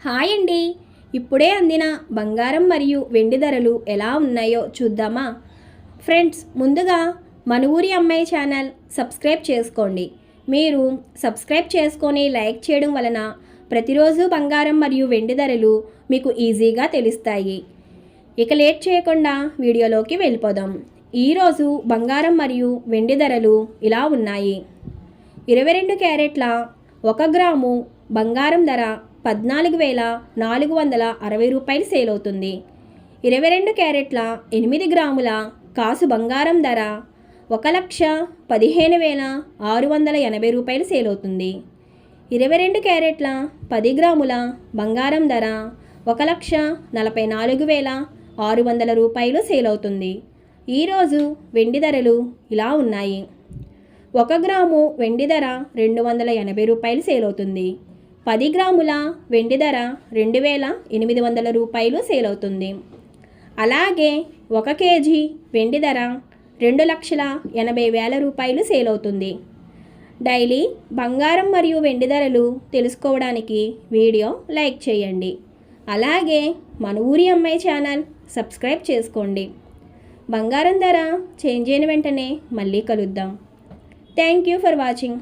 Hi అండి. ఇప్పుడే అందిన బంగారం మరియు వెండి ధరలు ఎలా ఉన్నాయో చూద్దామా? ఫ్రెండ్స్, ముందుగా మన ఊరి అమ్మాయి ఛానల్ సబ్స్క్రైబ్ చేసుకోండి. మీరు సబ్స్క్రైబ్ చేసుకొని లైక్ చేయడం వలన ప్రతిరోజు బంగారం మరియు వెండి ధరలు మీకు ఈజీగా తెలుస్తాయి. ఇక లేట్ చేయకుండా వీడియోలోకి వెళ్ళిపోదాం. ఈరోజు బంగారం మరియు వెండి ధరలు ఇలా ఉన్నాయి. 22 క్యారెట్ల 1 గ్రాము బంగారం ధర 14,460 రూపాయలు సేల్ అవుతుంది. 22 క్యారెట్ల 8 గ్రాముల కాసు బంగారం ధర 1,15,680 రూపాయలు సేల్ అవుతుంది. 22 క్యారెట్ల 10 గ్రాముల బంగారం ధర 1,44,600 రూపాయలు సేల్ అవుతుంది. ఈరోజు వెండి ధరలు ఇలా ఉన్నాయి. 1 గ్రాము వెండి ధర 280 రూపాయలు సేల్ అవుతుంది. 10 గ్రాముల వెండి ధర 2,800 రూపాయలు సేల్ అవుతుంది. అలాగే 1 కేజీ వెండి ధర 2,80,000 రూపాయలు సేల్ అవుతుంది. డైలీ బంగారం మరియు వెండి ధరలు తెలుసుకోవడానికి వీడియో లైక్ చేయండి. అలాగే మన ఊరి అమ్మాయి ఛానల్ సబ్స్క్రైబ్ చేసుకోండి. బంగారం ధర చేంజ్ అయిన వెంటనే మళ్ళీ కలుద్దాం. Thank you for watching.